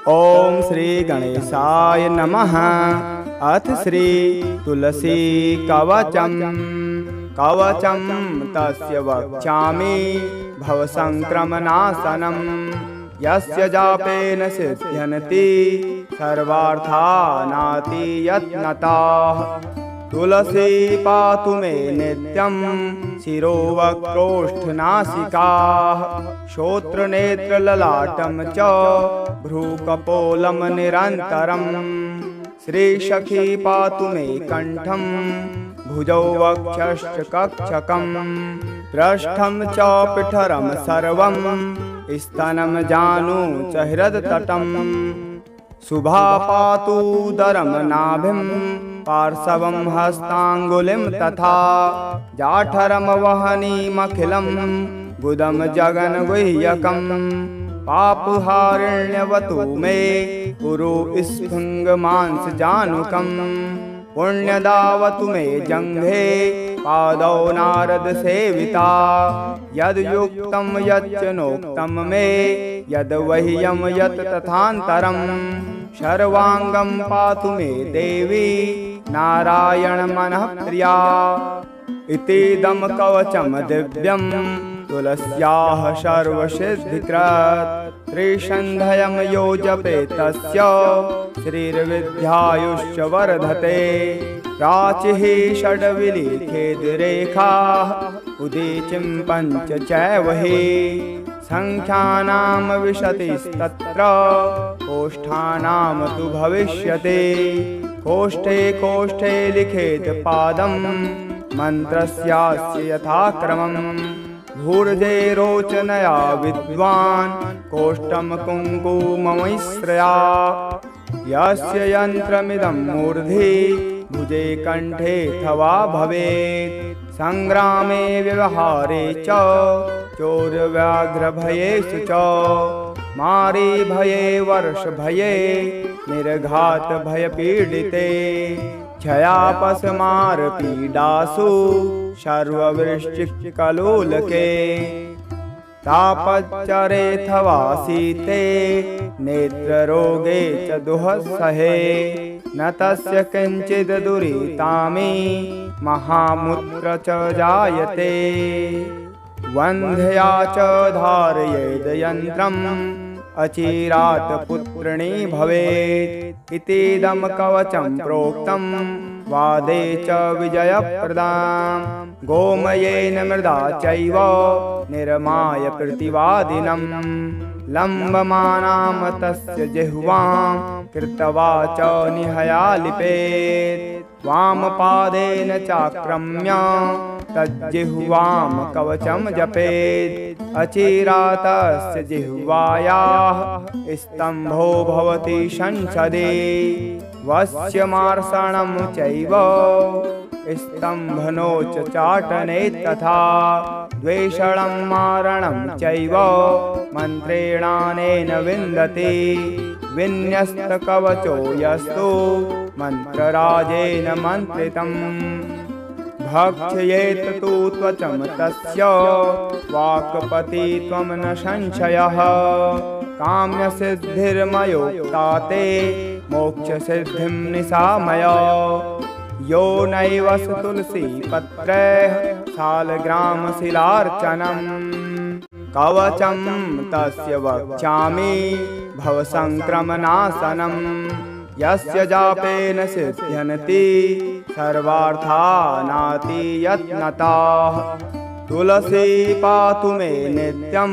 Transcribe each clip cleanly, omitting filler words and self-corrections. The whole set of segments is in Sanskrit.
ओम श्री गणेशाय नमः। अथ श्री तुलसी कवचम। कवचम तस्य वक्ष्यामि भवसंक्रमणासनं। यस्य जापेन सिद्ध्यन्ति सर्वार्थानाति यत्नताः। तुलसी पातु मे नित्यं शिरो वक्रोष्ठनासिकाः। श्रोत्रनेत्रललाटं च भ्रूकपोलं निरन्तरम्। श्रीसखी पातु मे कण्ठं भुजौ वक्षश्च कक्षकम्। पृष्ठं च पिठरं सर्वं स्तनं जानु च हृदतटम्। शुभा पातु उदरं नाभिं पार्श्वं हस्ताङ्गुलिं तथा। जाठरं वहनीमखिलं गुदं जगन्गुह्यकम्। पापहारिण्यवतु मे पुरो स्फुङ्गमांसजानुकम्। पुण्यदावतु मे जङ्घे पादौ नारदसेविता। यद्युक्तं यच्च नोक्तं मे यद्वह्यं यत् तथान्तरम्। सर्वाङ्गं पातु मे देवी नारायणमनः प्रिया। इतीदं कवचं दिव्यं तुलस्याः सर्वसिद्धिकृत्। त्रिसन्ध्यं यो जपेत् तस्य श्रीर्विद्यायुश्च वर्धते। प्राचीः षड्विलिखेद्रेखाः उदीचिं पञ्च चैव हि। संख्यानां विशतिस्तत्र कोष्ठानां तु भविष्यति। कोष्ठे कोष्ठे लिखेत् पादं मन्त्रस्यास्य यथाक्रमम्। भूर्जे रोचनया विद्वान् कोष्ठं कुङ्कुममिश्रया। यस्य यन्त्रमिदं मूर्धि भुजे कण्ठे थवा भवेत्। संग्रामे व्यवहारे च चोरव्याघ्रभयेषु च। मारीभये वर्षभये निर्घातभयपीडिते। क्षयापस्मारपीडासु सर्ववृश्चिकलोलके। तापच्चरेऽथवा शीते नेत्ररोगे च दुःसहे। न तस्य किञ्चिद् दुरितामी महामुत्र च जायते। वन्ध्या च धारयेद् यन्त्रम् अचिरात् पुत्रिणी भवेत्। इतीदं कवचं प्रोक्तं वादे च विजयप्रदाम्। गोमयेन मृदा चैव निर्माय प्रतिवादिनम्। लम्बमानां तस्य जिह्वां कृत्वा च निहयालिपेत्। वामपादेन चाक्रम्य तज्जिह्वां कवचं जपेत्। अचिरातस्य जिह्वायाः स्तम्भो भवति संसदि। वस्यमार्षणं चैव स्तम्भनो च चाटने तथा। द्वेषणं मारणं चैव मन्त्रेणानेन विन्दति। विन्यस्तकवचो यस्तु मन्त्रराजेन मन्त्रितम्। भक्षयेत् तु त्वचं तस्य वाक्पतित्वं न संशयः। काम्यसिद्धिर्मयोक्ता ते मोक्षसिद्धिं निशामय। यो नैव तुलसीपत्रैः शालग्रामशिलार्चनम्। कवचं तस्य वक्ष्यामि भवसंक्रमणासनं। यस्य जापेन सिद्ध्यन्ति सर्वार्थानाति यत्नताः। तुलसी पातु मे नित्यं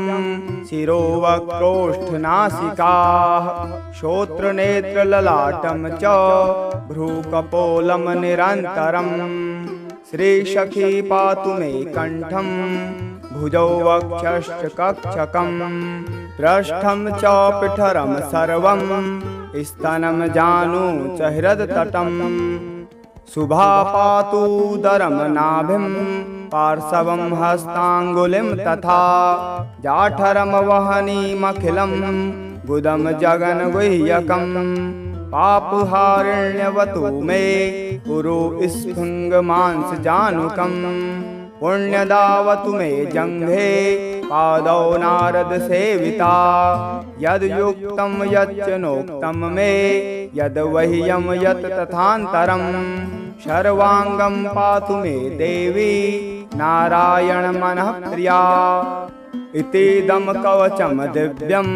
शिरो वक्रोष्ठनासिकाः। श्रोत्रनेत्रललाटं च भ्रूकपोलं निरन्तरम्। श्रीसखी पातु मे कण्ठं भुजौ वक्षश्च कक्षकम्। पृष्ठं च पिठरं सर्वं स्तनं जानु च हृदतटम्। शुभा पातु उदरं नाभिं पार्श्वं हस्ताङ्गुलिं तथा। जाठरं वहनीमखिलं गुदं जगन्गुह्यकम्। पापहारिण्यवतु मे पुरो स्फुङ्गमांसजानुकम्। पुण्यदावतु मे जङ्घे पादौ नारद सेविता यद्युक्तं यच्च नोक्तं मे यद्वह्यं यत् तथान्तरं सर्वांगं पातु मे देवी नारायण मनः प्रिया इतीदं कवचं दिव्यं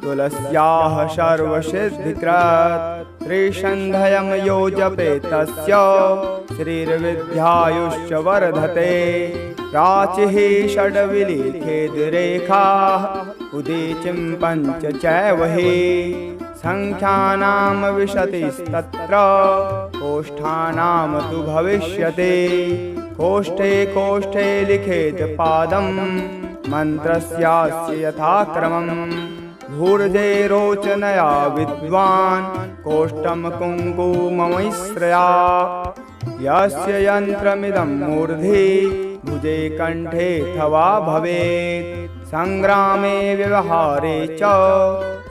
तुलस्याः सर्वसिद्धिकृत् त्रिसन्ध्यं यो जपेत् तस्य श्रीर्विद्यायुश्च वर्धते प्राचीः षड्विलिखेद्रेखाः उदीचिं पञ्च चैव हि संख्यानां विशतिस्तत्र कोष्ठानां तु भविष्यति कोष्ठे कोष्ठे लिखेत् पादं मन्त्रस्यास्य यथाक्रमम् भूर्जे रोचनया विद्वान् कोष्ठं कुङ्कुममिश्रया यस्य यन्त्रमिदं मूर्धि भुजे कण्ठे अथवा भवेत् संग्रामे व्यवहारे च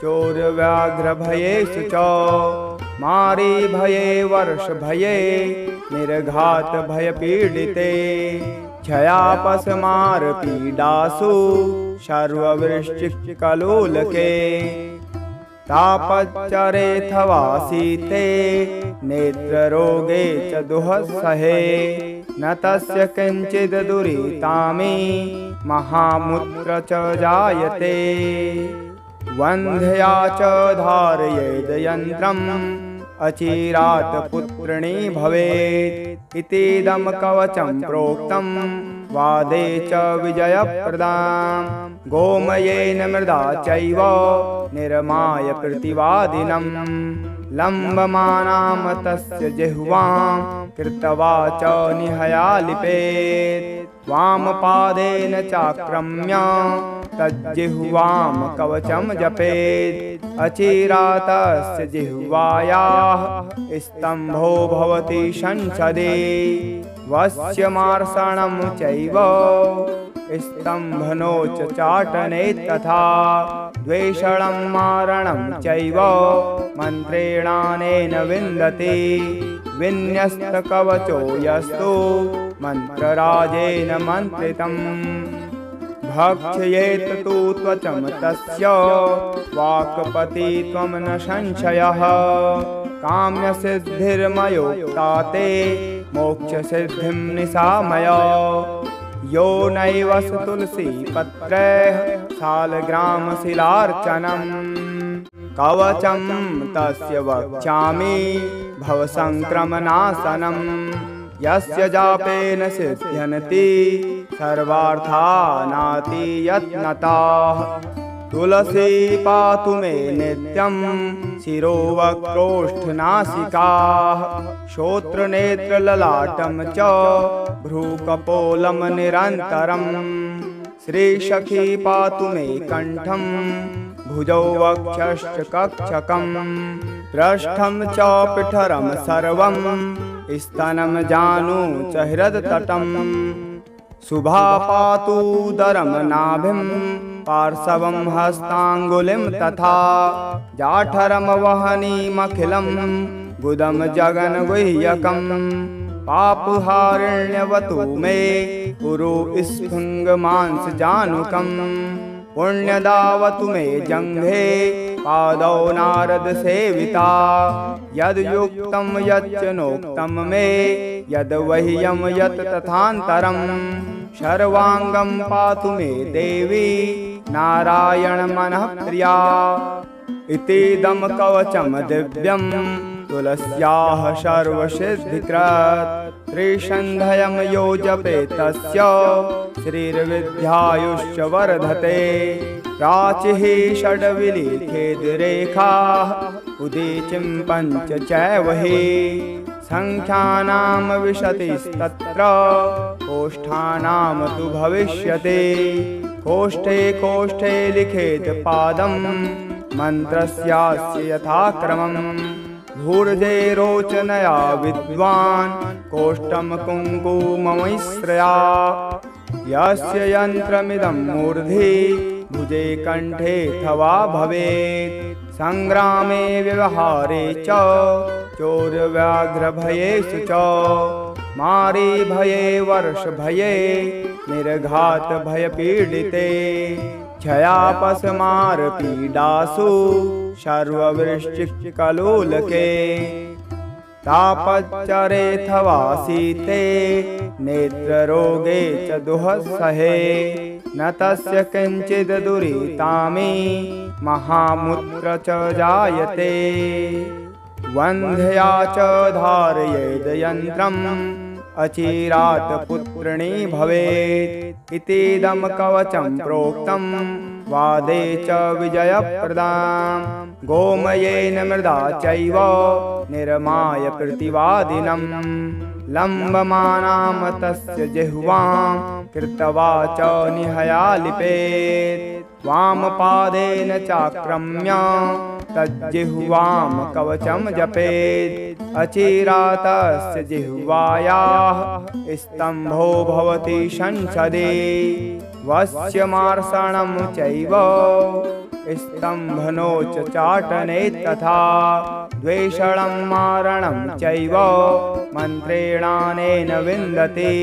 चोरव्याघ्रभयेषु च मारीभये वर्षभये निर्घातभयपीडिते क्षयापस्मारपीडासु सर्ववृश्चिकलोलके तापच्चरेऽथवा शीते नेत्ररोगे च दुःसहे न तस्य किञ्चिद् दुरितामी महामुत्र च जायते वन्ध्या च धारयेद् यन्त्रम् अचिरात् पुत्रिणी भवेत् इतीदं कवचं प्रोक्तं वादे च विजयप्रदां गोमयेन मृदा चैव निर्माय प्रतिवादिनं लम्बमानां तस्य जिह्वां कृत्वा च निहयालिपेत् वामपादेन चाक्रम्य तज्जिह्वां कवचं जपेत् अचिरातस्य जिह्वायाः स्तम्भो भवति संसदि वस्यमार्षणं चैव स्तम्भनो च चाटने तथा द्वेषणं मारणं चैव मन्त्रेणानेन विन्दति विन्यस्तकवचो यस्तु मन्त्रराजेन मन्त्रितम् भक्षयेत् तु त्वचं तस्य वाक्पति त्वं न संशयः काम्यसिद्धिर्मयोक्ता ते मोक्षसिद्धिं निशामय यो नैव तुलसीपत्रैः शालग्रामशिलार्चनम् कवचं तस्य वक्ष्यामि भवसङ्क्रमणासनं यस्य जापेन सिद्ध्यन्ति सर्वार्थानाति यत्नताः तुलसी पातु मे नित्यं शिरोवक्रोष्ठनासिकाः श्रोत्रनेत्रललाटं च भ्रूकपोलं निरन्तरम् श्रीसखी पातु मे कण्ठं भुजौ वक्षश्च कक्षकम् पृष्ठं च पिठरं सर्वं स्तनं जानु च हृदतटम् शुभा पातु दरं नाभिं पार्श्वं हस्ताङ्गुलिं तथा जाठरं वहनीमखिलं गुदं जगन्गुह्यकम् पापहारिण्यवतु मे पुरो स्फुङ्गमांसजानुकम् पुण्यदावतु मे जङ्घे पादौ नारद सेविता यद्युक्तं यच्च नोक्तं मे यद्वह्यं यत् तथान्तरं सर्वांगं पातु मे देवी नारायण मनः प्रिया इतीदं कवचं दिव्यं तुलस्याः सर्वसिद्धिकृत् त्रिसन्ध्यं यो जपेत् तस्य श्रीर्विद्यायुश्च वर्धते प्राचीः षड्विलिखेद्रेखाः उदीचिं पञ्च चैव हि संख्यानां विशतिस्तत्र कोष्ठानां तु भविष्यति कोष्ठे कोष्ठे लिखेत् पादं मन्त्रस्यास्य यथाक्रमम् भूर्जे रोचनया विद्वान् कोष्ठं कुङ्कुममिश्रया यस्य यन्त्रमिदं मूर्धि भुजे कण्ठे अथवा भवेत् संग्रामे व्यवहारे च चोरव्याघ्रभयेषु च मारीभये वर्षभये निर्घात भयपीडिते क्षयापस्मारपीडासु सर्ववृश्चिकलोलके तापच्चरेऽथवासीते नेत्ररोगे च दुःसहे न तस्य किञ्चिद् दुरितामी महामुत्र च जायते वन्ध्या च धारयेद् यन्त्रम् अचिरात् पुत्रिणी भवेत् इतीदं कवचं प्रोक्तं वादे च विजयप्रदां गोमयेन मृदा चैव निर्माय प्रतिवादिनं लम्बमानां तस्य जिह्वां कृत्वा च निहयालिपेत् वामपादेन चाक्रम्य तज्जिह्वां कवचं जपेत् अचिरातस्य जिह्वायाः स्तम्भो भवति संसदि वस्यमार्षणं चैव स्तम्भनो च चाटने तथा द्वेषणं मारणं चैव मन्त्रेणानेन विन्दति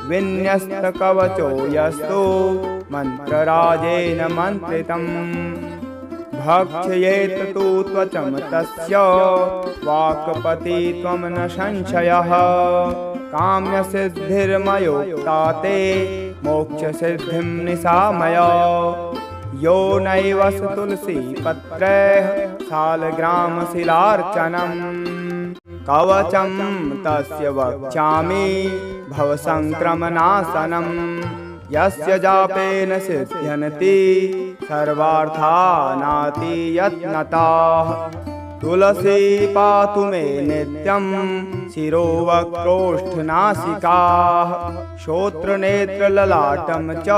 विन्यस्तकवचो यस्तु मन्त्रराजेन मन्त्रितम् भक्षयेत् तु त्वचं तस्य वाक्पतित्वं न संशयः काम्यसिद्धिर्मयोक्ता ते मोक्षसिद्धिं निशामय यो नैव तुलसीपत्रैः शालग्रामशिलार्चनं कवचं तस्य वक्ष्यामि भवसङ्क्रमनाशनं यस्य जापेन सिद्ध्यन्ति सर्वार्थानाति यत्नताः तुलसी पातु मे नित्यं शिरोवक्रोष्ठनासिकाः श्रोत्रनेत्रललाटं च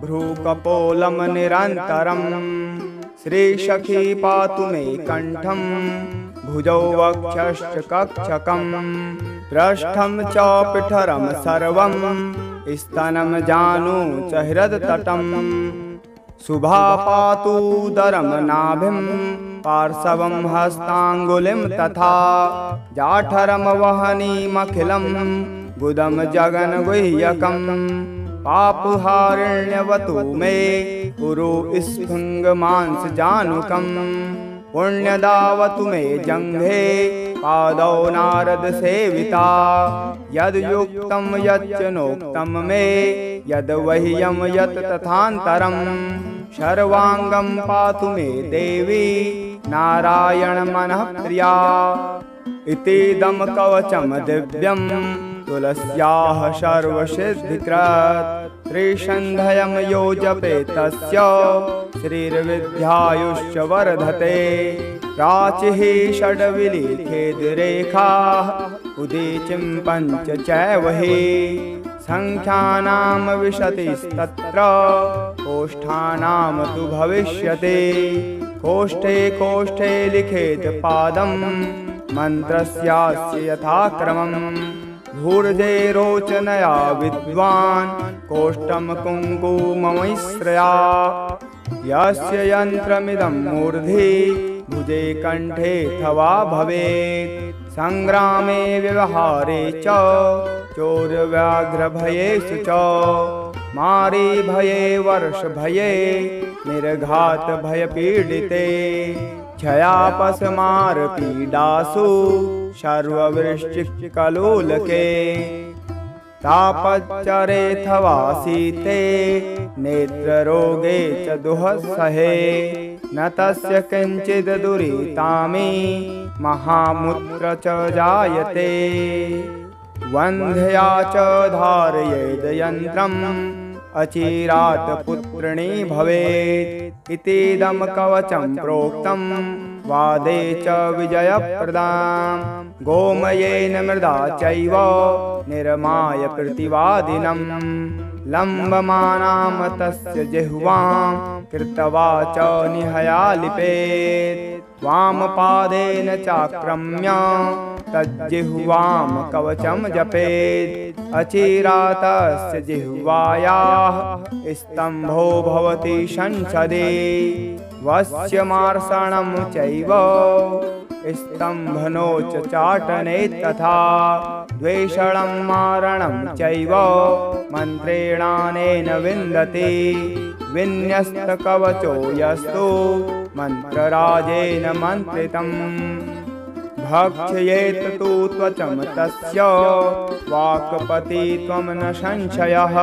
भ्रूकपोलं निरन्तरं श्रीसखी पातु मे कण्ठं भुजौ वक्षश्च कक्षकं पृष्ठं च पिठरं सर्वं स्तनं जानु च हृदतटं शुभा पातूदरं नाभिं पार्श्वं हस्ताङ्गुलिं तथा जाठरं वहनीमखिलं गुदं जगन्गुह्यकं पापहारिण्यवतु मे पुरो स्फुङ्गमांसजानुकं पुण्यदावतु मे जङ्घे पादौ नारदसेविता यद्युक्तं यच्च नोक्तं मे यद्वह्यं यत् तथान्तरं सर्वाङ्गं पातु मे देवी नारायणमनः प्रिया इतीदं कवचं दिव्यं तुलस्याः सर्वसिद्धिकृत् त्रिसन्ध्यं यो जपेत् तस्य श्रीर्विद्यायुश्च वर्धते प्राचीः षड्विलिखेद्रेखाः उदीचिं पञ्च चैव हि संख्यानां विशतिस्तत्र कोष्ठानां तु भविष्यति कोष्ठे कोष्ठे लिखेत् पादं मन्त्रस्यास्य यथाक्रमम् भूर्जे रोचनया विद्वान् कोष्ठं कुङ्कुममिश्रया यस्य यन्त्रमिदं मूर्धि भुजे कण्ठे अथवा भवेत् संग्रामे व्यवहारे च चोरव्याघ्रभयेषु च मारीभये वर्षभये निर्घातभयपीडिते क्षयापस्मारपीडासु सर्ववृश्चिकलोलके तापच्चरेऽथवासीते नेत्ररोगे च दुःसहे न तस्य किञ्चिद् दुरितामी महामुत्र च जायते वन्ध्या च धारयेद् यन्त्रम् अचिरात् पुत्रिणी भवेत् इतीदं कवचं प्रोक्तं वादे च विजयप्रदां गोमयेन मृदा चैव निर्माय प्रतिवादिनं लम्बमानां तस्य जिह्वां कृत्वा च निहयालिपेत् वामपादेन चाक्रम्य तज्जिह्वां कवचं जपेत् अचिरातस्य जिह्वायाः स्तम्भो भवति संसदि वस्यमार्षणं चैव स्तम्भनो च चाटने तथा द्वेषणं मारणं चैव मन्त्रेणानेन विन्दति विन्यस्तकवचो यस्तु मन्त्रराजेन मन्त्रितम् भक्षयेत तु त्वचं तस्य वाक्पतित्वं न संशयः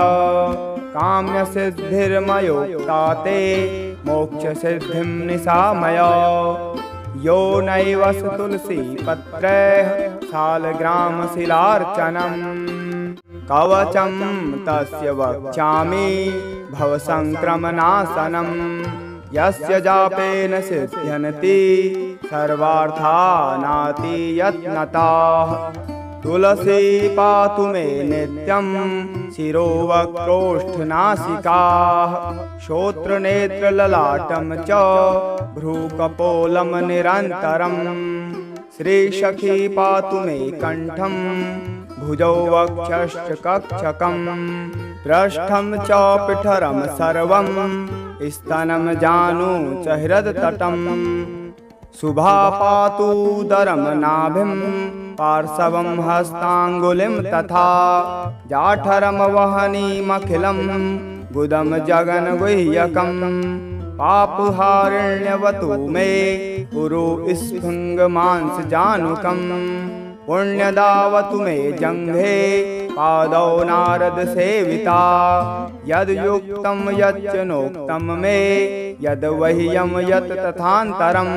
काम्यसिद्धिर्मयोक्ता ते मोक्षसिद्धिं निशामय यो नैव तुलसीपत्रैः शालग्रामशिलार्चनम् कवचं तस्य वक्ष्यामि भवसङ्क्रमणासनम् यस्य जापेन सिद्ध्यन्ति सर्वार्थानाति यत्नताः तुलसी पातु मे नित्यं शिरो वक्रोष्ठनासिकाः श्रोत्रनेत्रललाटं च भ्रूकपोलं निरन्तरम् श्रीसखी पातु मे कण्ठं भुजौ वक्षश्च कक्षकम् पृष्ठं च पिठरं सर्वं स्तनं जानु च हृदतटम् शुभा पातु उदरं नाभिं पार्श्वं हस्ताङ्गुलिं तथा जाठरं वहनीमखिलं गुदं जगन्गुह्यकम् पापहारिण्यवतु मे उरु स्फुङ्गमांसजानुकम् पुण्यदावतु मे जङ्घे पादौ नारदसेविता यद्युक्तं यच्च नोक्तं मे यद्वह्यं यत् तथान्तरम्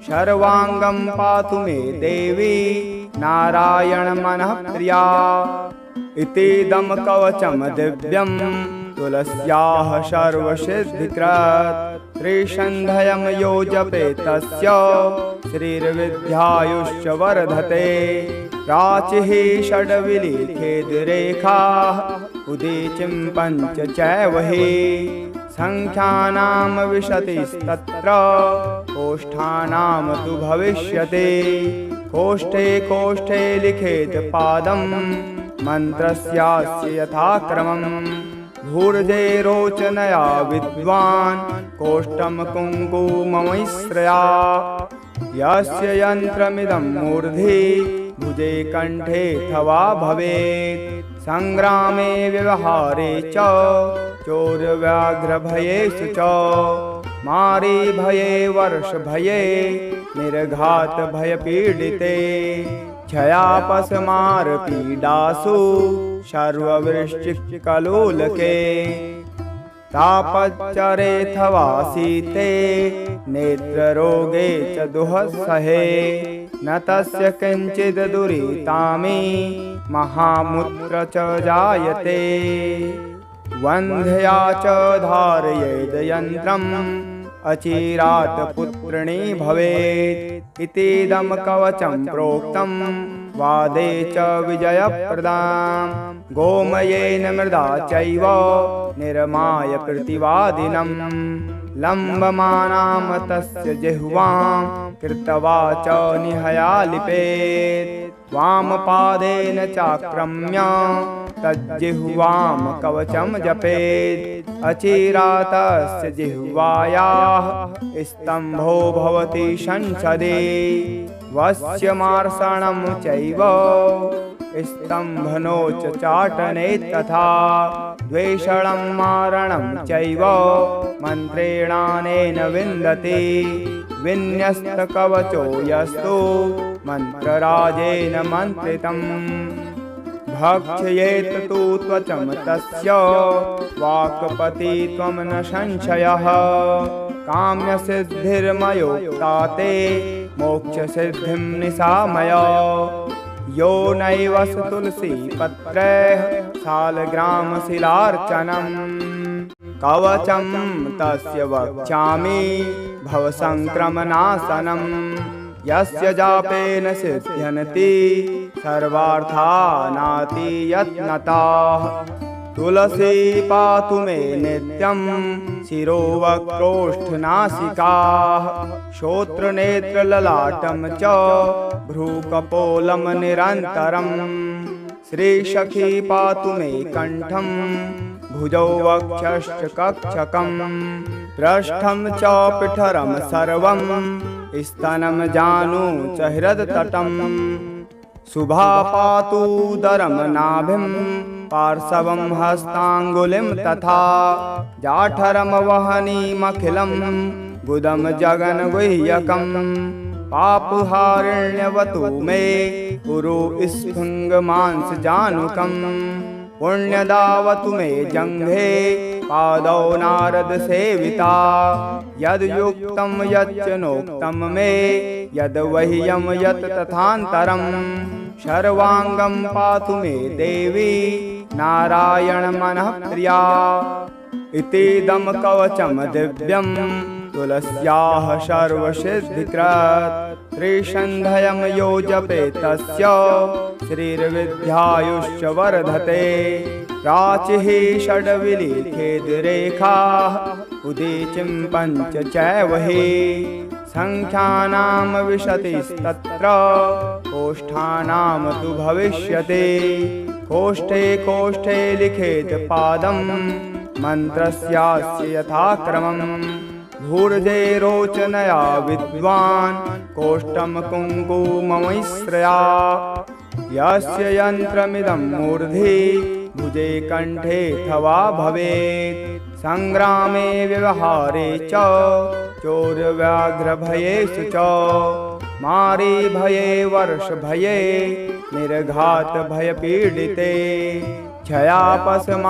सर्वाङ्गं पातु मे देवी नारायणमनः प्रिया इतीदं कवचं दिव्यं तुलस्याः सर्वसिद्धिकृत् त्रिसन्ध्यं यो जपेत् तस्य श्रीर्विद्यायुश्च वर्धते प्राचीः षड्विलिखेद्रेखाः उदीचिं पञ्च चैव हि संख्यानां विशतिस्तत्र कोष्ठानां तु भविष्यति कोष्ठे कोष्ठे लिखेत् पादं मन्त्रस्यास्य यथाक्रमम् भूर्जे रोचनया विद्वान् कोष्ठं कुङ्कुममिश्रया यस्य यन्त्रमिदं मूर्धि भुजे कण्ठे अथवा भवेत् संग्रामे व्यवहारे च चोरव्याघ्रभयेषु च मारीभये वर्षभये निर्घातभयपीडिते क्षयापस्मारपीडासु सर्ववृश्चिकलोलके तापच्चरेऽथवा शीते नेत्ररोगे च दुःसहे न तस्य किञ्चिद् दुरितामी महामुत्र च जायते वन्ध्या च धारयेद् यन्त्रम् अचिरात् पुत्रिणी भवेत् इतीदं कवचं प्रोक्तं वादे च विजयप्रदां गोमयेन मृदा चैव निर्माय प्रतिवादिनं लम्बमानां तस्य जिह्वां कृत्वा च निहयालिपेत् वामपादेन चाक्रम्य तज्जिह्वां कवचं जपेत् अचिरातस्य जिह्वायाः स्तम्भो भवति संसदि वस्यमार्षणं चैव स्तम्भनो च चाटने तथा द्वेषणं मारणं चैव मन्त्रेणानेन विन्दति विन्यस्तकवचो यस्तु मन्त्रराजेन मन्त्रितम् भक्षयेत तु त्वचं तस्य वाक्पतित्वं न संशयः काम्यसिद्धिर्मयोक्ता ते मोक्षसिद्धिं निशामय यो नैव तुलसीपत्रैः शालग्रामशिलार्चनम् कवचं तस्य वक्ष्यामि भवसङ्क्रमणासनम् यस्य जापेन सिद्ध्यन्ति सर्वार्थानाति यत्नताः तुलसी पातु मे नित्यं शिरो वक्रोष्ठनासिकाः श्रोत्रनेत्रललाटं च भ्रूकपोलं निरन्तरम् श्रीसखी पातु मे कण्ठं भुजौ वक्षश्च कक्षकम् पृष्ठं च पिठरं सर्वं स्तनं जानु च हृदतटम् शुभा पातूदरं नाभिं पार्श्वं हस्ताङ्गुलिं तथा जाठरं वहनीमखिलं गुदं जगन्गुह्यकम् पापहारिण्यवतु मे पुरो स्फुङ्गमांसजानुकम् पुण्यदावतु मे जङ्घे पादौ नारदसेविता यद्युक्तं यच्च नोक्तं मे यद्वह्यं यत् तथान्तरम् सर्वाङ्गं पातु मे देवी नारायणमनः प्रिया इतीदं कवचं दिव्यं तुलस्याः सर्वसिद्धिकृत् त्रिसन्ध्यं यो जपेत् तस्य श्रीर्विद्यायुश्च वर्धते प्राचीः षड्विलिखेद्रेखाः उदीचिं पञ्च चैव हि सङ्ख्यानां विशतिस्तत्र कोष्ठानां तु भविष्यति कोष्ठे कोष्ठे लिखेत् पादं मन्त्रस्यास्य यथाक्रमम् भूर्जे रोचनया विद्वान् कोष्ठं कुङ्कुममिश्रया यस्य यन्त्रमिदं मूर्धि भुजे कण्ठे अथवा भवेत् सङ्ग्रामे व्यवहारे च चोरव्याघ्रभयेषु च मारीभये वर्षभये निर्घातभयपीडिते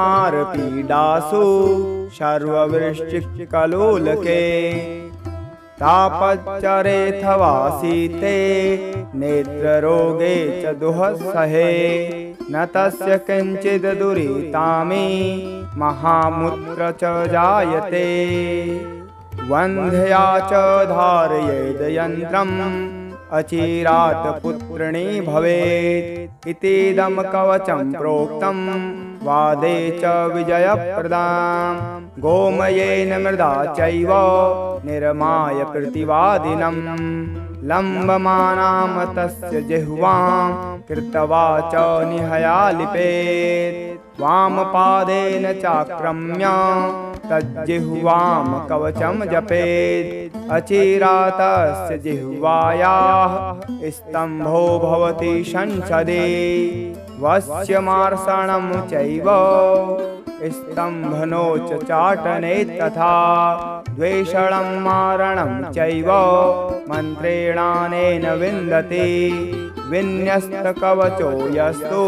क्षयापस्मारपीडासु सर्ववृश्चिकलोलके तापच्चरेऽथवा शीते नेत्ररोगे च दुःसहे न तस्य किञ्चिद् दुरितामी महामुत्र च जायते वन्ध्या च धारयेद् यन्त्रम् अचिरात् पुत्रिणी भवेत् इतीदं कवचं प्रोक्तं वादे च विजयप्रदां गोमयेन मृदा चैव निर्माय प्रतिवादिनं लम्बमानां तस्य जिह्वां कृत्वा च निहयालिपेत् वामपादेन चाक्रम्य तज्जिह्वां कवचं जपेत् अचिरातस्य जिह्वायाः स्तम्भो भवति संसदे वस्यमार्षणं चैव स्तम्भनो च चाटने तथा द्वेषणं मारणं चैव मन्त्रेणानेन विन्दति विन्यस्तकवचो यस्तु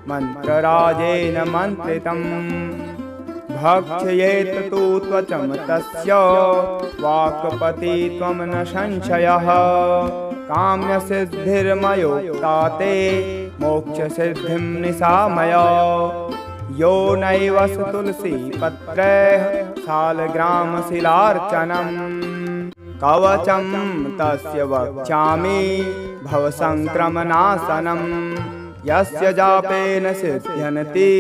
मन्त्रराजेन मन्त्रितम् भक्षयेत् तु त्वचं तस्य वाक्पतित्वं न संशयः काम्यसिद्धिर्मयोक्ता ते मोक्षसिद्धिं निशामय यो नैव तुलसीपत्रैः शालग्रामशिलार्चनम् कवचं तस्य वक्ष्यामि भवसङ्क्रमनाशनम् यस्य जापेन सिद्ध्यन्ति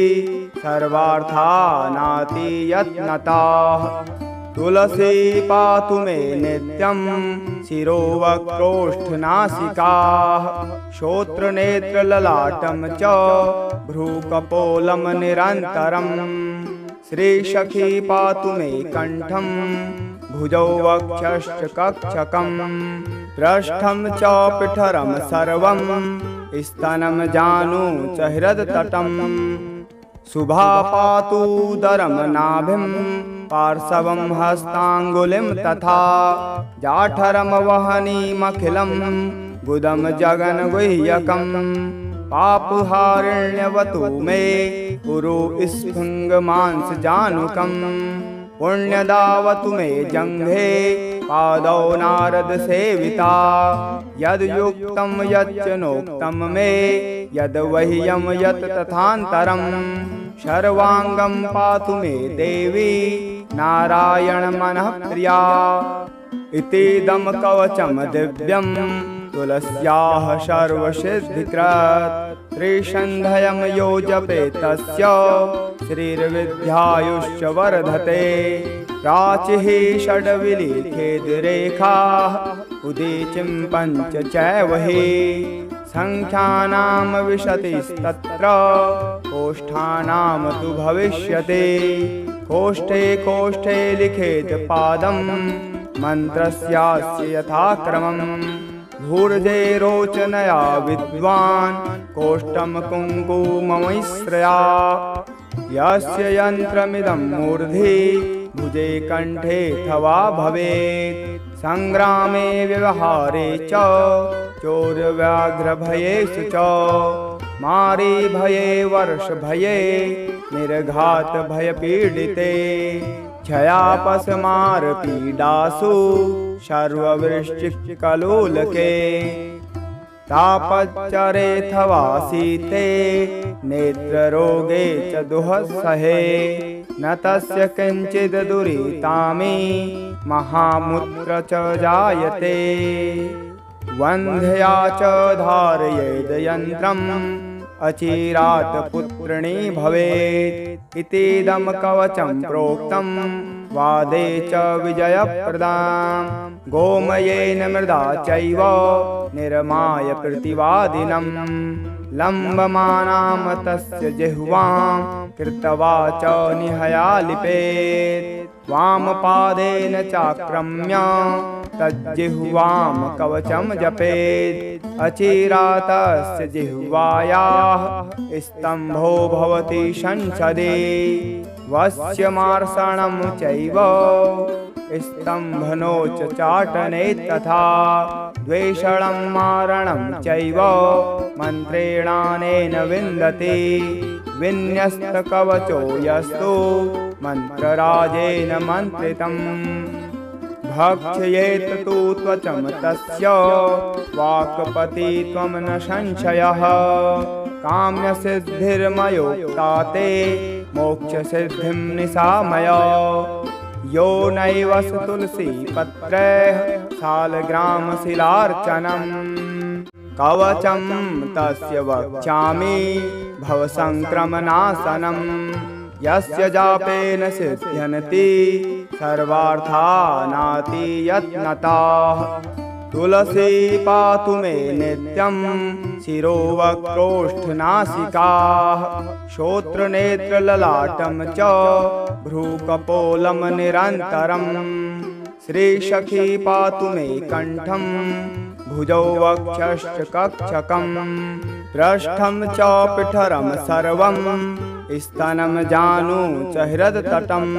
सर्वार्थानाति यत्नताः तुलसी पातु मे नित्यं शिरोवक्रोष्ठनासिकाः श्रोत्रनेत्रललाटं च भ्रूकपोलं निरन्तरम् श्रीसखी पातु मे कण्ठं भुजौ वक्षश्च कक्षकम् पृष्ठं च पिठरं सर्वं स्तनं जानु च हृदतटम् शुभा पातूदरं नाभिं पार्श्वं हस्ताङ्गुलिं तथा जाठरं वहनीमखिलं गुदं जगन्गुह्यकम् पापहारिण्यवतु मे पुरो स्फुङ्गमांसजानुकम् पुण्यदावतु मे जङ्घे पादौ नारदसेविता यद्युक्तं यच्च नोक्तं मे यद्वह्यं यत् तथान्तरम् सर्वाङ्गं पातु मे देवी नारायणमनः प्रिया इतीदं कवचं दिव्यं तुलस्याः सर्वसिद्धिकृत् त्रिसन्ध्यं यो जपेत् तस्य श्रीर्विद्यायुश्च वर्धते प्राचीः षड्विलिखेद्रेखाः उदीचिं पञ्च चैव हि सङ्ख्यानां विशतिस्तत्र कोष्ठानां तु भविष्यति कोष्ठे कोष्ठे लिखेत् पादं मन्त्रस्यास्य यथाक्रमम् भूर्जे रोचनया विद्वान् कोष्ठं कुङ्कुममिश्रया यस्य यन्त्रमिदं मूर्धि भुजे कण्ठे अथवा भवेत् संग्रामे व्यवहारे च चोरव्याघ्रभयेषु च मारीभये वर्षभये निर्घातभयपीडिते क्षयापस्मारपीडासु सर्ववृश्चिकलोलके तापच्चरेऽथवा शीते नेत्ररोगे च दुःसहे न तस्य किञ्चिद् दुरितामी महामुत्र च जायते वन्ध्या च धारयेद् यन्त्रम् अचिरात् पुत्रिणी भवेत् इतीदं कवचं प्रोक्तं वादे च विजयप्रदां गोमयेन मृदा चैव निर्माय प्रतिवादिनं लम्बमानां तस्य जिह्वां कृत्वा च निहयालिपेत् वामपादेन चाक्रम्य तज्जिह्वां कवचं जपेत् अचिरातस्य जिह्वायाः स्तम्भो भवति संसदे वस्यमार्षणं चैव स्तम्भनो च चाटने तथा द्वेषणं मारणं चैव मन्त्रेणानेन विन्दति विन्यस्तकवचो यस्तु मन्त्रराजेन मन्त्रितम् भक्षयेत् तु त्वचं तस्य वाक्पतित्वं न संशयः काम्यसिद्धिर्मयोक्ता ते मोक्षसिद्धिं निशामय यो नैव तुलसीपत्रैः शालग्रामशिलार्चनम् कवचं तस्य वक्ष्यामि भवसङ्क्रमणासनम् यस्य जापेन सिद्ध्यन्ति सर्वार्थानाति यत्नताः तुलसी पातु मे नित्यं शिरोवक्रोष्ठनासिकाः श्रोत्रनेत्रललाटं च भ्रूकपोलं निरन्तरम् श्रीसखी पातु मे कण्ठं भुजौ वक्षश्च कक्षकम् पृष्ठं च पिठरं सर्वं स्तनं जानु च हृदतटम्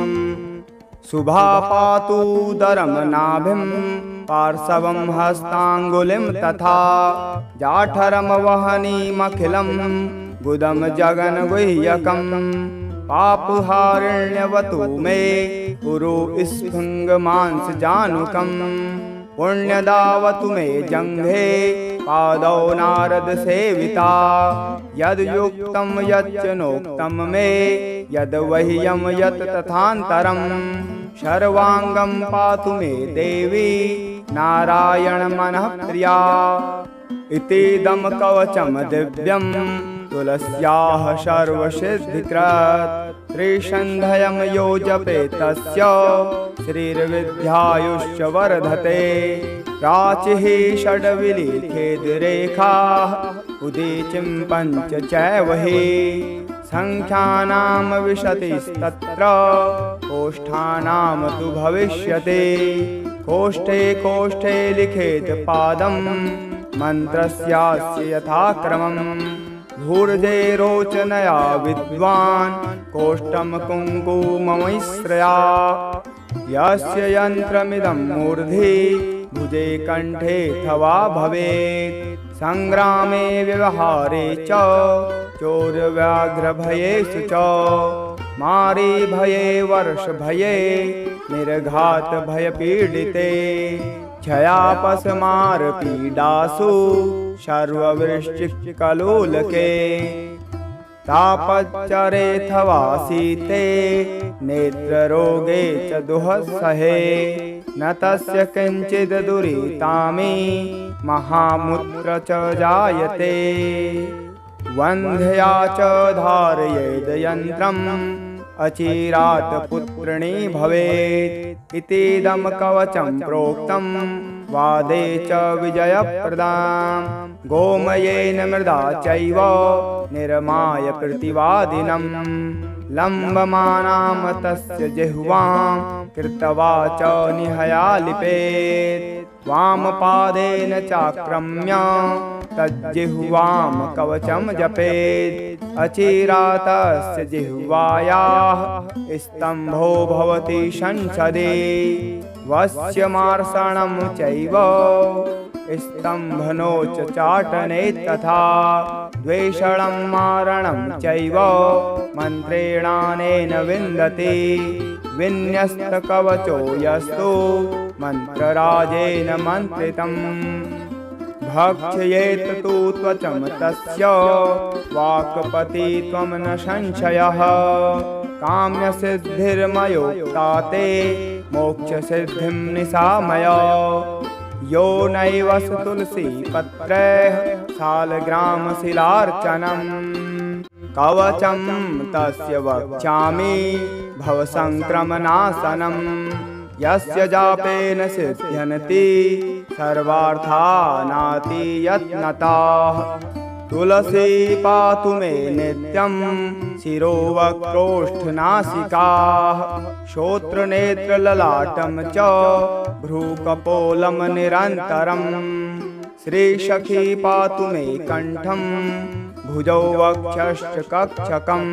शुभा पातु उदरं नाभिं पार्श्वं हस्ताङ्गुलिं तथा जाठरं वहनीमखिलं गुदं जगन्गुह्यकम् पापहारिण्यवतु मे उरु स्फुङ्गमांसजानुकम् पुण्यदावतु मे जङ्घे पादौ नारदसेविता यद्युक्तं यच्च नोक्तं मे यद्वह्यं यत् तथान्तरम् सर्वाङ्गं पातु मे देवी नारायणमनः प्रिया इतीदं कवचं दिव्यं तुलस्याः सर्वसिद्धिकृत् त्रिसन्ध्यं यो जपेत् तस्य श्रीर्विद्यायुश्च वर्धते प्राचीः षड्विलिखेद्रेखाः उदीचिं पञ्च चैव हि संख्यानां विशतिस्तत्र कोष्ठानां तु भविष्यति कोष्ठे कोष्ठे लिखेत् पादं मन्त्रस्यास्य यथाक्रमम् भूर्जे रोचनया विद्वान् कोष्ठं कुङ्कुममिश्रया यस्य यन्त्रमिदं मूर्धि भुजे कण्ठे अथवा भवेत् संग्रामे व्यवहारे च चोरव्याघ्रभयेषु च मारीभये वर्षभये निर्घातभयपीडिते क्षयापस्मारपीडासु सर्ववृश्चिकलोलके तापच्चरेऽथवा शीते नेत्ररोगे च दुःसहे न तस्य किञ्चिद् दुरितामी महामुत्र च जायते वन्ध्या च धारयेद् यन्त्रम् अचिरात् पुत्रिणी भवेत् इतीदं कवचं प्रोक्तं वादे च विजयप्रदां गोमयेन मृदा चैव निर्माय प्रतिवादिनं लम्बमानां तस्य जिह्वां कृत्वा च निहयालिपेत् वामपादेन चाक्रम्य तज्जिह्वां कवचं जपेत् अचिरातस्य जिह्वायाः स्तम्भो भवति संसदि वस्यमार्षणं चैव स्तम्भनोच चाटने तथा द्वेषणं मारणं चैव मन्त्रेणानेन विन्दति विन्यस्तकवचो यस्तु मन्त्रराजेन मन्त्रितम् भक्षयेत् तु त्वचं तस्य वाक्पतित्वं न संशयः काम्यसिद्धिर्मयोक्ता ते मोक्षसिद्धिं निशामय यो नैव तुलसीपत्रैः शालग्रामशिलार्चनं कवचं तस्य वक्ष्यामि भवसङ्क्रमणासनं यस्य जापेन सिद्ध्यन्ति सर्वार्थानातियत्नताः तुलसी पातु मे नित्यं शिरोवक्रोष्ठनासिकाः श्रोत्रनेत्रललाटं च भ्रूकपोलं निरन्तरम् श्रीसखी पातु मे कण्ठं भुजौ वक्षश्च कक्षकं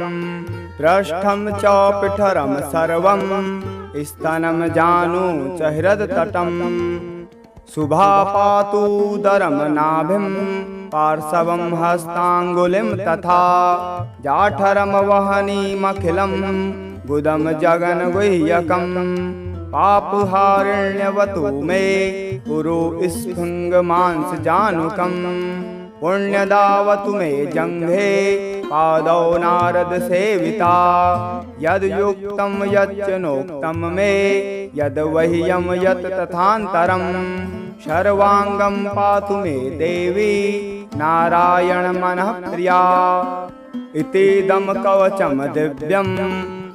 पृष्ठं च पिठरं सर्वं स्तनं जानु च हृदतटम् शुभा पातूदरं नाभिं पार्श्वं हस्ताङ्गुलिं तथा जाठरं वहनीमखिलं गुदं जगन्गुह्यकं पापहारिण्यवतु मे पुरु स्फुङ्गमांसजानुकं पुण्यदावतु मे जङ्घे पादौ नारदसेविता यद्युक्तं यच्च नोक्तं मे यद्वह्यं यत् तथान्तरं सर्वाङ्गं पातु मे देवी नारायणमनः प्रिया इतीदं कवचं दिव्यं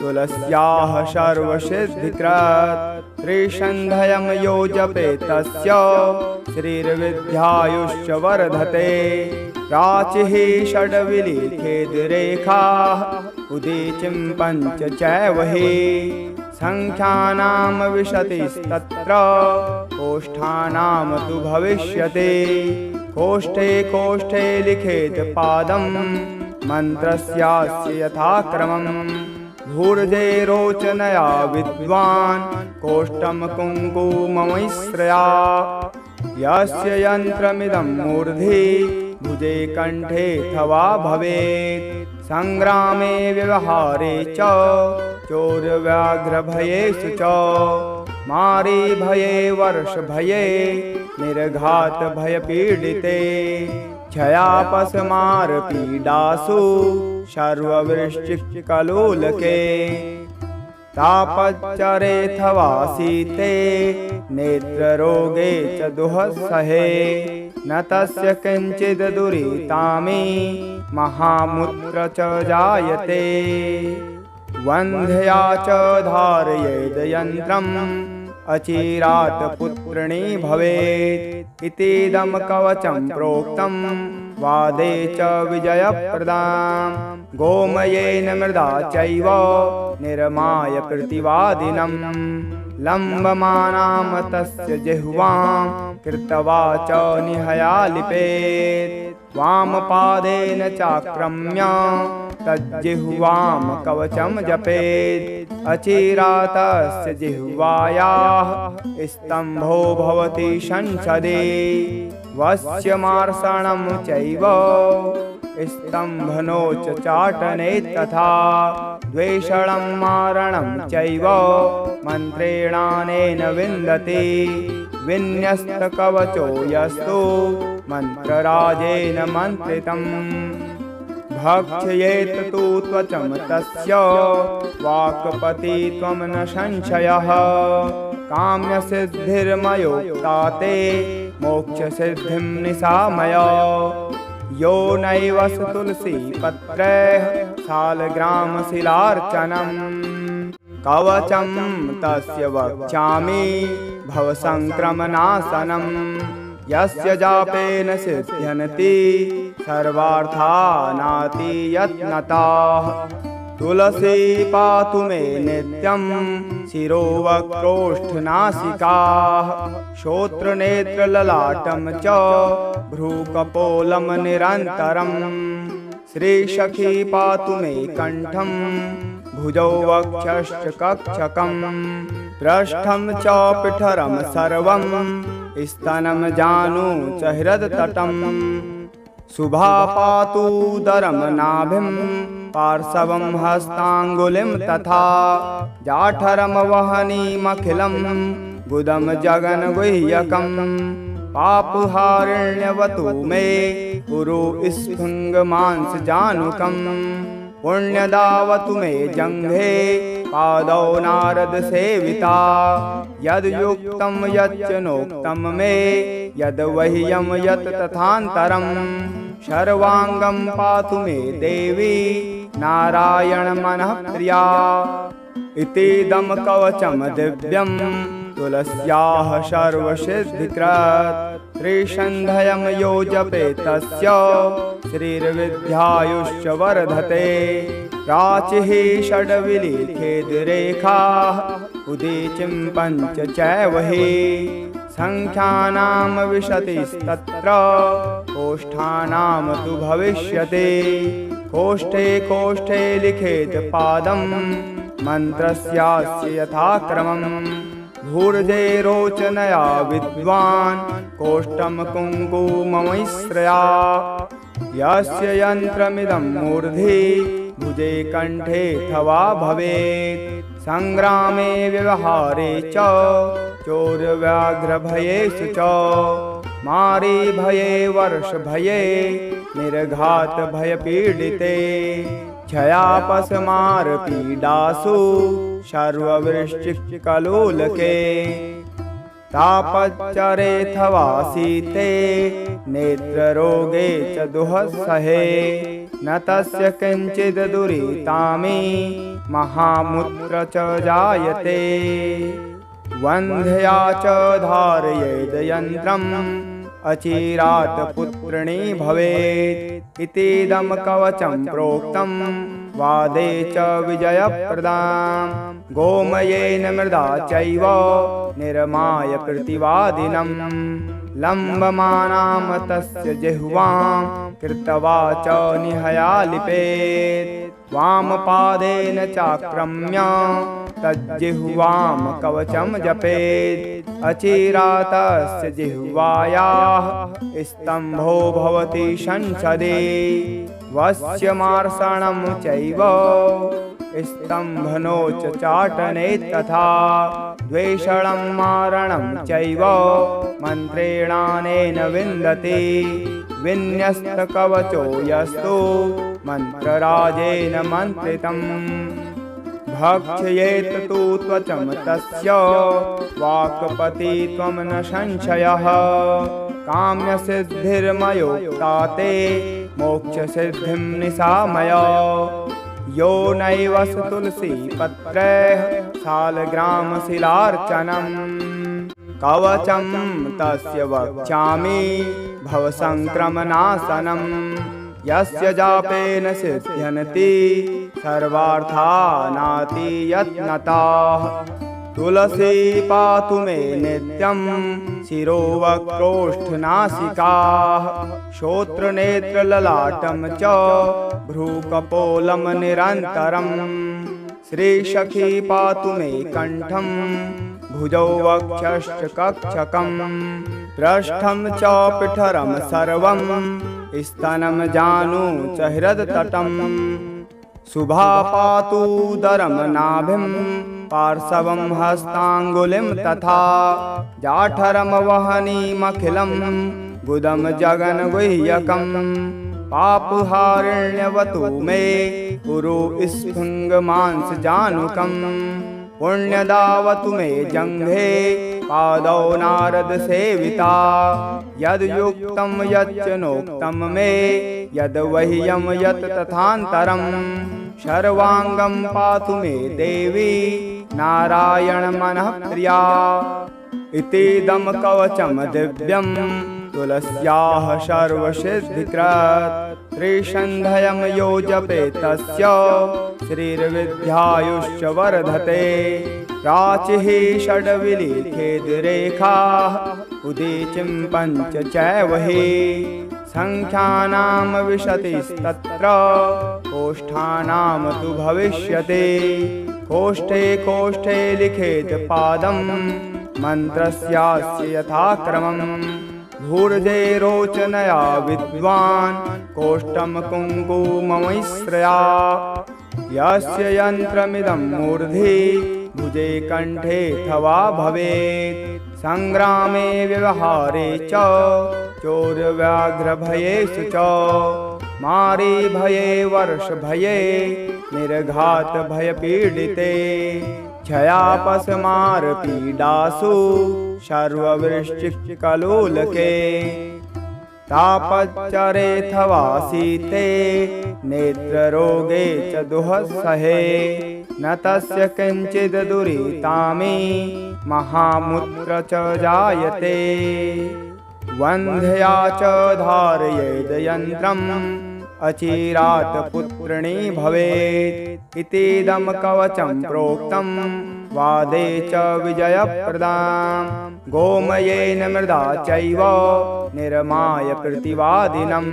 तुलस्याः सर्वसिद्धिकृत् त्रिसन्ध्यं यो जपेत् तस्य श्रीर्विद्यायुष्य वर्धते प्राचीः षड्विलिखेद्रेखाः उदीचिं पञ्च चैव हि संख्यानां विशतिस्तत्र कोष्ठानां तु भविष्यति कोष्ठे कोष्ठे लिखेत् पादं मन्त्रस्यास्य यथाक्रमं भूर्जे रोचनया विद्वान् कोष्ठं कुङ्कुममिश्रया यस्य यन्त्रमिदं मूर्धि भुजे कण्ठे थवा भवेत् संग्रामे व्यवहारे च चोरव्याघ्रभयेषु च मारीभये वर्षभये निर्घातभयपीडिते क्षयापस्मारपीडासु सर्ववृश्चिकलोलके तापच्चरेऽथवा शीते नेत्ररोगे च दुःसहे न तस्य किञ्चिद् दुरितामी महामुत्र च जायते वन्ध्या च धारयेद् यन्त्रम् अचिरात् पुत्रिणी भवेत् इतीदं कवचं प्रोक्तं वादे च विजयप्रदां गोमयेन मृदा चैव निर्माय प्रतिवादिनं लम्बमानां तस्य जिह्वां कृत्वा च निहयालिपेत् वामपादेन चाक्रम्य तज्जिह्वां कवचं जपेत् अचिरातस्य जिह्वायाः स्तम्भो भवति संसदि वस्यमार्षणं चैव स्तम्भनोच चाटने तथा द्वेषणं मारणं चैव मन्त्रेणानेन विन्दति विन्यस्तकवचो यस्तु मन्त्रराजेन मन्त्रितम् भक्षयेत् तु त्वचं तस्य वाक्पतित्वं न संशयः काम्यसिद्धिर्मयोक्ता ते मोक्षसिद्धिं निशामय यो नैव तुलसीपत्रैः शालग्रामशिलार्चनं कवचं तस्य वक्ष्यामि भवसङ्क्रमनाशनं यस्य जापेन सिद्ध्यन्ति सर्वार्थानाति यत्नताः तुलसी पातु मे नित्यं शिरोवक्रोष्ठनासिकाः श्रोत्रनेत्रललाटं च भ्रूकपोलं निरन्तरम् श्रीसखी पातु मे कण्ठं भुजौ वक्षश्च कक्षकं पृष्ठं च पिठरं सर्वं स्तनं जानु च हृदतटम् शुभा पातूदरं नाभिं पार्श्वं हस्ताङ्गुलिं तथा जाठरं वहनीमखिलं गुदं जगन्गुह्यकं पापहारिण्यवतु मे पुरो स्फुङ्गमांसजानुकं पुण्यदावतु मे जङ्घे पादौ नारदसेविता यद्युक्तं यच्च नोक्तं मे यद्वह्यं यत् तथान्तरं सर्वाङ्गं पातु मे देवी नारायणमनः प्रिया इतीदं कवचं दिव्यं तुलस्याः सर्वसिद्धिकृत् त्रिसन्ध्यं यो जपेत् तस्य श्रीर्विद्यायुश्च वर्धते प्राचीः षड्विलिखेद्रेखाः उदीचिं पञ्च चैव हि संख्यानां विशतिस्तत्र कोष्ठानां तु भविष्यति कोष्ठे कोष्ठे लिखेत् पादं मन्त्रस्यास्य यथाक्रमम् भूर्जे रोचनया विद्वान् कोष्ठं कुङ्कुममिश्रया यस्य यन्त्रमिदं मूर्धि भुजे कण्ठे थवा भवेत् संग्रामे व्यवहारे च चोरव्याघ्रभयेषु च मारीभये वर्षभये निर्घातभयपीडिते क्षयापस्मारपीडासु सर्ववृश्चिकलोलके तापच्चरेऽथवा शीते नेत्ररोगे च दुःसहे न तस्य किञ्चिद् दुरितामी महामूत्र च जायते वन्ध्या च धारयेद् यन्त्रम् अचिरात् पुत्रिणी भवेत् इतीदं कवचं प्रोक्तं वादे च विजयप्रदां गोमयेन मृदा चैव निर्माय प्रतिवादिनं लम्बमानां तस्य जिह्वां कृत्वा च निहयालिपेत् वामपादेन चाक्रम्य तज्जिह्वां कवचं जपेत् अचिरातस्य जिह्वायाः स्तम्भो भवति संसदे वस्यमार्षणं चैव स्तम्भनो च चाटने तथा द्वेषणं मारणं चैव मन्त्रेणानेन विन्दति विन्यस्तकवचो यस्तु मन्त्रराजेन मन्त्रितम् भक्षयेत् तु त्वचं तस्य वाक्पतित्वं न संशयः काम्यसिद्धिर्मयोक्ता ते मोक्षसिद्धिं निशामय यो नैव तुलसीपत्रैः शालग्रामशिलार्चनं कवचं तस्य वक्ष्यामि भवसङ्क्रमनाशनं यस्य जापेन सिद्ध्यन्ति सर्वार्थानाति यत्नताः तुलसी पातु मे नित्यं शिरोवक्रोष्ठनासिकाः श्रोत्रनेत्रललाटं च भ्रूकपोलं निरन्तरम् श्रीसखी पातु मे कण्ठं भुजौ वक्षश्च कक्षकं पृष्ठं च पिठरं सर्वं स्तनं जानु च हृदतटम् शुभा पातूदरं नाभिं पार्श्वं हस्ताङ्गुलिं तथा जाठरं वहनीमखिलं गुदं जगन्गुह्यकं पापहारिण्यवतु मे पुरो स्फुङ्गमांसजानुकं पुण्यदावतु मे जङ्घे पादौ नारदसेविता यद्युक्तं यच्च नोक्तं मे यद्वह्यं यत् तथान्तरं सर्वाङ्गं पातु मे देवी नारायणमनः प्रिया इतीदं कवचं दिव्यं तुलस्याः सर्वसिद्धिकृत् त्रिसन्ध्यं यो जपेत् तस्य श्रीर्विद्यायुश्च वर्धते प्राचीः षड्विलिखेद्रेखाः उदीचिं पञ्च चैव हि संख्यानां विशतिस्तत्र कोष्ठानां तु भविष्यति कोष्ठे कोष्ठे लिखेत् पादं मन्त्रस्यास्य यथाक्रमम् भूर्जे रोचनया विद्वान् कोष्ठं कुङ्कुममिश्रया यस्य यन्त्रमिदं मूर्धि भुजे कण्ठे अथवा भवेत् संग्रामे व्यवहारे च चोरव्याघ्रभयेषु च मारीभये वर्षभये निर्घातभयपीडिते क्षयापस्मारपीडासु सर्ववृश्चिकलोलके तापच्चरेऽथवा शीते नेत्ररोगे च दुःसहे न तस्य किञ्चिद् दुरितामी महामुत्र च जायते वन्ध्या च धारयेद् यन्त्रम् अचिरात् पुत्रिणी भवेत् इतीदं कवचं प्रोक्तं वादे च विजयप्रदां गोमयेन मृदा चैव निर्माय प्रतिवादिनं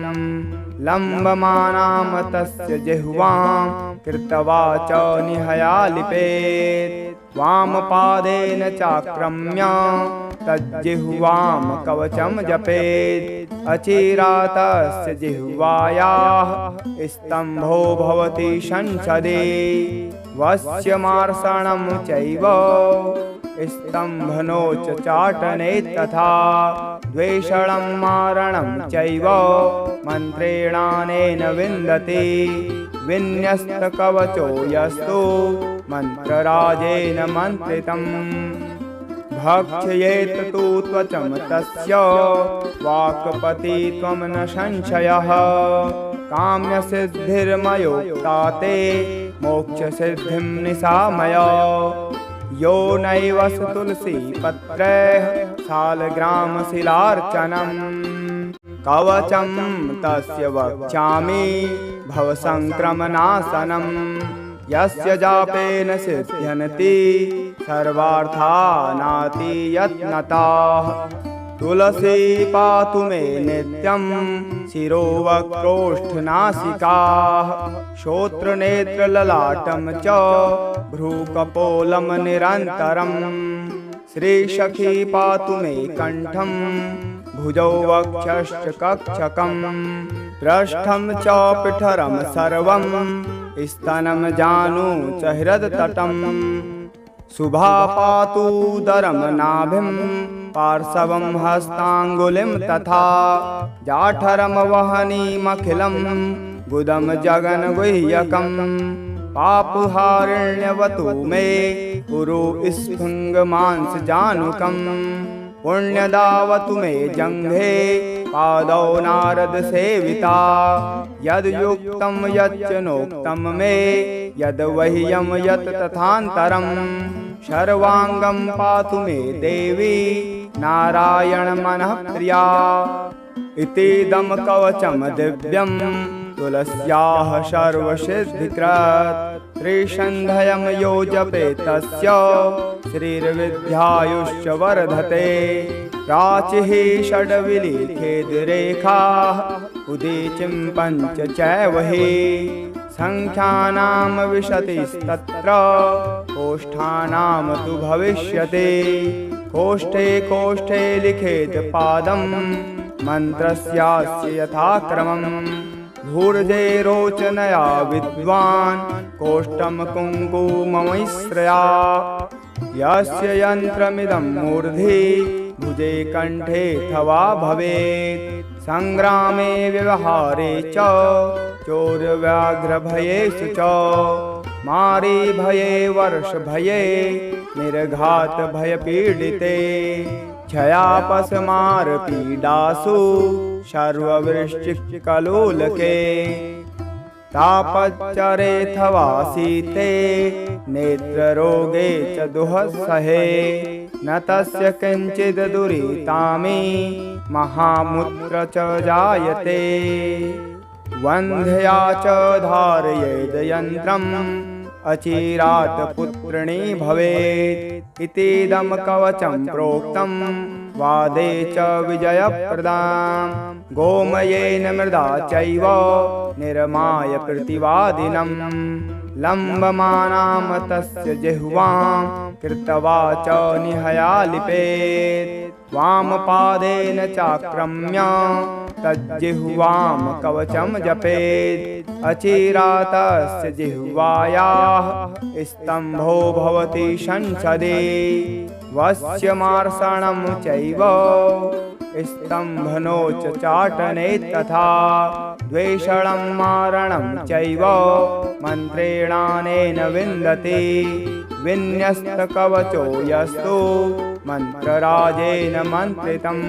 लम्बमानां तस्य जिह्वां कृत्वा च निहयालिपेत् वामपादेन चाक्रम्य तज्जिह्वां कवचं जपेत् अचिरातस्य जिह्वायाः स्तम्भो भवति संसदि वस्यमार्षणं चैव स्तम्भनोच चाटने तथा द्वेषणं मारणं चैव मन्त्रेणानेन विन्दति विन्यस्तकवचो यस्तु मन्त्रराजेन मन्त्रितम् भक्षयेत् तु त्वचं तस्य वाक्पतित्वं न संशयः काम्यसिद्धिर्मयोक्ता ते मोक्षसिद्धिं निशामय यो नैव तुलसीपत्रैः शालग्रामशिलार्चनम् कवचं तस्य वक्ष्यामि भवसङ्क्रमनाशनम् यस्य जापेन सिद्ध्यन्ति सर्वार्थानातियत्नताः तुलसी पातु मे नित्यं शिरोवक्रोष्ठनासिकाः श्रोत्रनेत्रललाटं च भ्रूकपोलं निरन्तरम् श्रीसखी पातु मे कण्ठं भुजौ वक्षश्च कक्षकम् पृष्ठं च पिठरं सर्वं स्तनं जानु च हृदतटम् शुभा पातूदरं नाभिं पार्श्वं हस्ताङ्गुलिं तथा जाठरं वहनीमखिलं गुदं जगन्गुह्यकम् पापहारिण्यवतु मे पुरु स्फुङ्गमांसजानुकम् पुण्यदावतु मे जङ्घे पादौ नारदसेविता यद्युक्तं यच्च नोक्तं मे यद्वह्यं यत् तथान्तरम् सर्वाङ्गं पातु मे देवी नारायणमनःप्रिया इतीदं कवचं दिव्यं तुलस्याः सर्वसिद्धिकृत् त्रिसन्ध्यं यो जपेत् तस्य श्रीर्विद्यायुश्च वर्धते प्राचीः षड्विलिखेद्रेखाः उदीचिं पञ्च चैव हि संख्यानां विशतिस्तत्र कोष्ठानां तु भविष्यति कोष्ठे कोष्ठे लिखेत् पादं मन्त्रस्यास्य यथाक्रमम् भूर्जे रोचनया विद्वान् कोष्ठं कुङ्कुममिश्रया यस्य यन्त्रमिदं मूर्धि भुजे कण्ठे अथवा भवेत् संग्रामे व्यवहारे च चोरव्याघ्रभयेषु च मारीभये वर्षभये निर्घातभयपीडिते क्षयापस्मारपीडासु सर्ववृश्चिकलोलके तापच्चरेऽथवा शीते नेत्ररोगे च दुःसहे न तस्य किञ्चिद् दुरितामे महामुत्र च जायते वन्ध्या च धारयेद् यन्त्रम् अचिरात् पुत्रिणी भवेत् इतीदं कवचं प्रोक्तं वादे च विजयप्रदाम् गोमयेन मृदा चैव निर्माय प्रतिवादिनम् लम्बमानां तस्य जिह्वां कृत्वा च निहयालिपेत् वामपादेन चाक्रम्य तज्जिह्वां कवचं जपेत् अचिरातस्य जिह्वायाः स्तम्भो भवति संसदे वस्यमार्षणं चैव स्तम्भनो च चाटने तथा द्वेषणं मारणं चैव मन्त्रेणानेन विन्दते विन्यस्तकवचो यस्तु मन्त्रराजेन मन्त्रितम्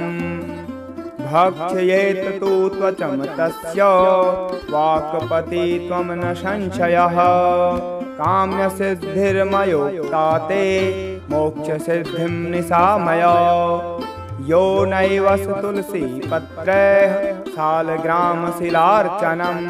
भक्षयेत् तु त्वचं तस्य वाक्पतित्वं न संशयः काम्यसिद्धिर्मयोक्ता ते मोक्षसिद्धिं निशामय यो नैव तुलसीपत्रैः शालग्रामशिलार्चनम्